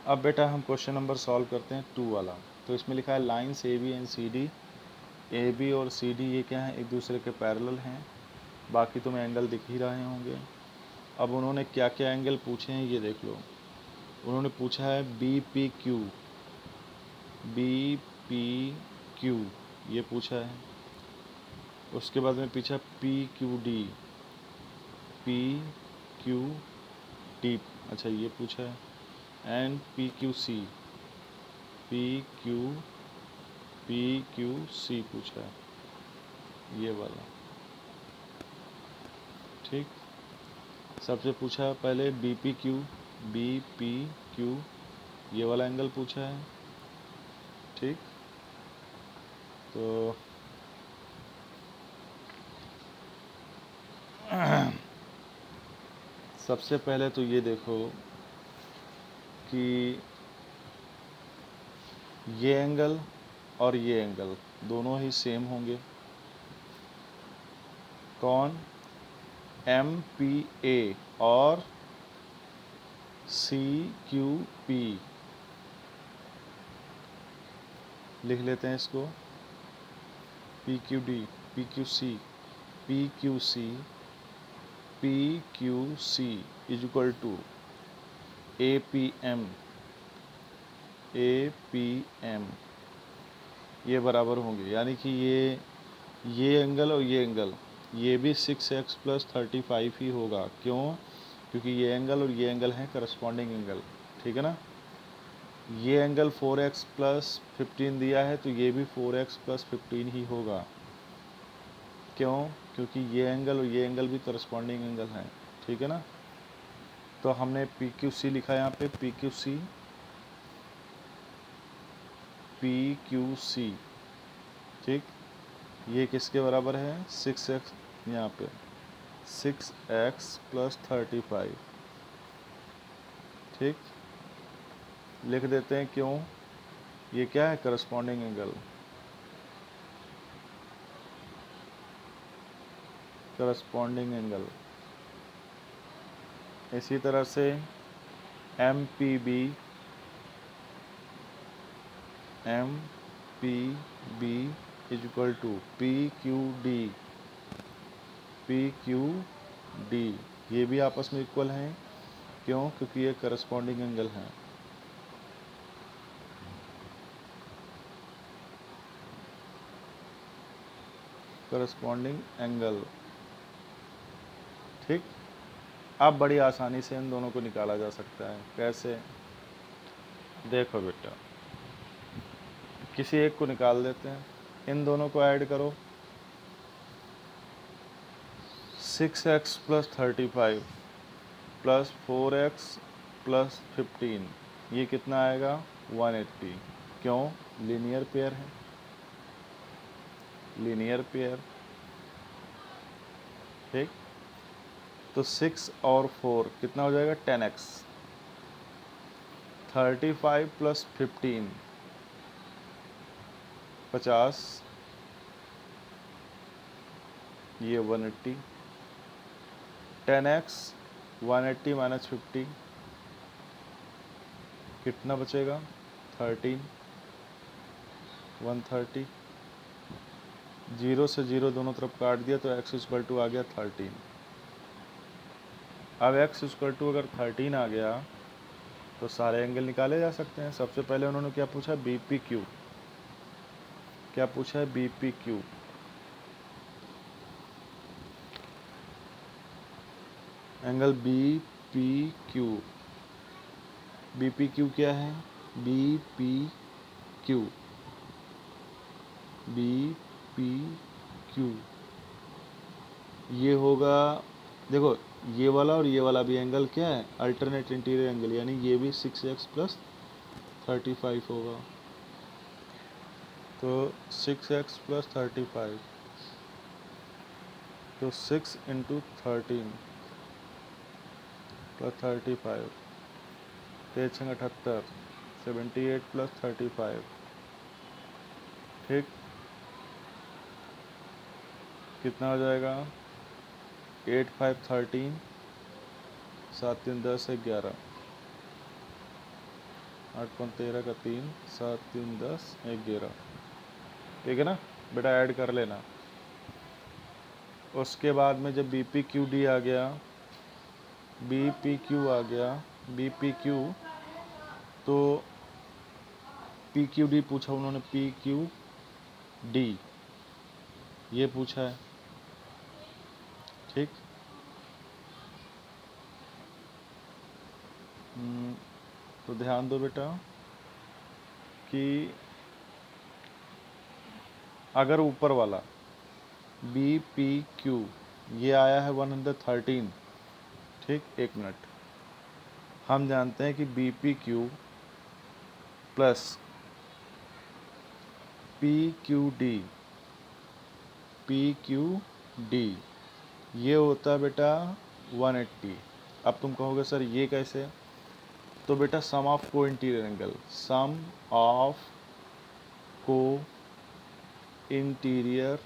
अब बेटा हम क्वेश्चन नंबर सॉल्व करते हैं 2 वाला। तो इसमें लिखा है lines A B and C D, A B और सी डी ये क्या है, एक दूसरे के पैरेलल हैं। बाकी तुम्हें एंगल दिख ही रहे होंगे। अब उन्होंने क्या क्या एंगल पूछे हैं ये देख लो। उन्होंने पूछा है B P Q, B P Q ये पूछा है। उसके बाद में पूछा P Q D, P Q D अच्छा ये पूछा है। And P Q C, P Q C पूछा है ये वाला। ठीक, सबसे पूछा है पहले बी पी क्यू ये वाला एंगल पूछा है। ठीक, तो सबसे पहले तो ये देखो कि ये एंगल और ये एंगल दोनों ही सेम होंगे। कौन, एम पी ए और सी क्यू पी। लिख लेते हैं इसको, P Q D, P Q C, P Q C, P Q C is equal to A P M, A P M ये बराबर होंगे। यानी कि ये एंगल और ये एंगल ये भी 6x + 35 ही होगा। क्यों, क्योंकि ये एंगल और ये एंगल हैं करस्पॉन्डिंग एंगल। ठीक है ना। ये एंगल 4x + 15 दिया है तो ये भी 4x + 15 ही होगा। क्यों, क्योंकि ये एंगल और ये एंगल भी करस्पॉन्डिंग एंगल हैं। ठीक है ना। तो हमने पी क्यू सी लिखा है यहाँ पे, P Q C, P Q C. ठीक, ये किसके बराबर है, 6x, यहाँ पे 6x + 35। ठीक, लिख देते हैं। क्यों, ये क्या है, करस्पॉन्डिंग एंगल, करस्पॉन्डिंग एंगल। इसी तरह से M P B, M P B is equal to P Q D, P Q D ये भी आपस में इक्वल हैं। क्यों, क्योंकि ये करस्पॉन्डिंग एंगल हैं। Corresponding angle. ठीक, अब बड़ी आसानी से इन दोनों को निकाला जा सकता है। कैसे, देखो बेटा, किसी एक को निकाल देते हैं, इन दोनों को ऐड करो। 6x + 35 + 4x + 15 ये कितना आएगा, 180। क्यों, लीनियर पेयर है, लीनियर पेयर। ठीक, तो 6 और 4 कितना हो जाएगा, 10x। 35 + 15 50, ये 180। 10x 180 - 50 कितना बचेगा, 13, 130। 0 से 0 दोनों तरफ काट दिया तो x = आ गया 13। अब x = अगर 13 आ गया तो सारे एंगल निकाले जा सकते हैं। सबसे पहले उन्होंने क्या पूछा, बी पी क्यू। क्या पूछा है, B P Q. Angle B P Q, B P Q क्या है, B P Q, B P Q ये होगा। देखो, ये वाला और ये वाला भी एंगल क्या है, अल्टरनेट इंटीरियर एंगल, यानी ये भी 6x + 35 होगा। तो 6x + 35 तो 6 × 13 + 35 तेज 78, 78 + 35। ठीक, कितना हो जाएगा, 8 5 13, 7 3 10 11। 8 5 13 का 3, 7 3 10, 1 11, ठीक है ना बेटा, ऐड कर लेना। उसके बाद में जब बी पी क्यू डी आ गया, बी पी क्यू आ गया, बी पी क्यू, तो पी क्यू डी पूछा उन्होंने, पी क्यू डी ये पूछा है, ठीक। तो ध्यान दो बेटा कि अगर ऊपर वाला बी पी क्यू ये आया है 113, ठीक, 1 मिनट, हम जानते हैं कि B P Q plus P Q D, P Q D ये होता है बेटा 180। अब तुम कहोगे सर ये कैसे, तो बेटा सम ऑफ को इंटीरियर एंगल, सम ऑफ को interior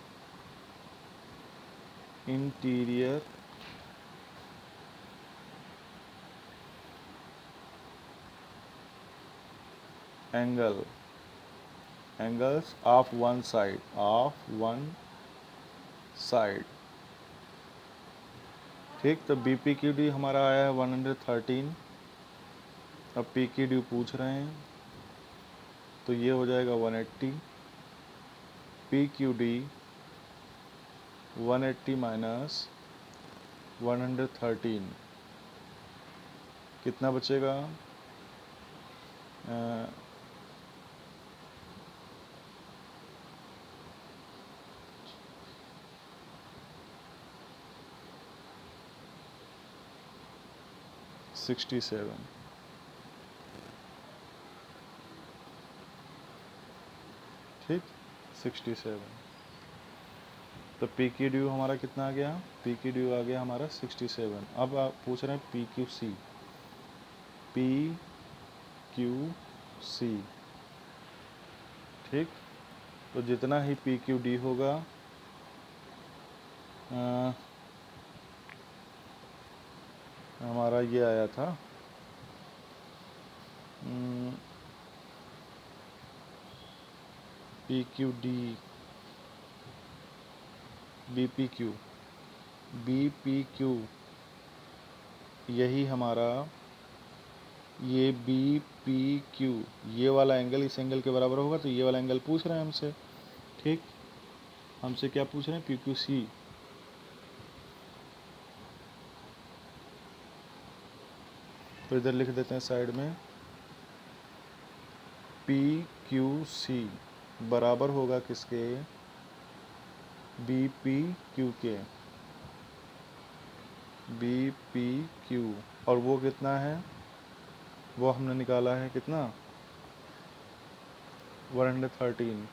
angles of one side, ठीक। तो बी पी क्यू डी हमारा आया है 113, अब पी क्यू डी पूछ रहे हैं तो ये हो जाएगा 180, पी क्यू डी 180 माइनस 113 कितना बचेगा, 67, ठीक, 67। तो पी क्यू डी हमारा कितना आ गया, पी क्यू डी आ गया हमारा 67। अब आप पूछ रहे हैं P Q C, P Q C, ठीक। तो जितना ही पी क्यू डी होगा हमारा ये आया था P Q D B P Q यही हमारा ये बी पी क्यू ये वाला एंगल इस एंगल के बराबर होगा, तो ये वाला एंगल पूछ रहे हैं हमसे, ठीक। हमसे क्या पूछ रहे हैं, पी क्यू सी, तो इधर लिख देते हैं साइड में, पी क्यू सी बराबर होगा किसके, बी पी क्यू के, बी पी क्यू, और वो कितना है, वो हमने निकाला है कितना, 113।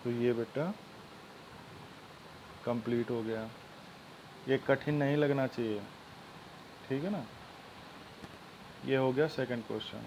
तो ये बेटा कंप्लीट हो गया, ये कठिन नहीं लगना चाहिए, ठीक है ना। ये हो गया सेकंड क्वेश्चन।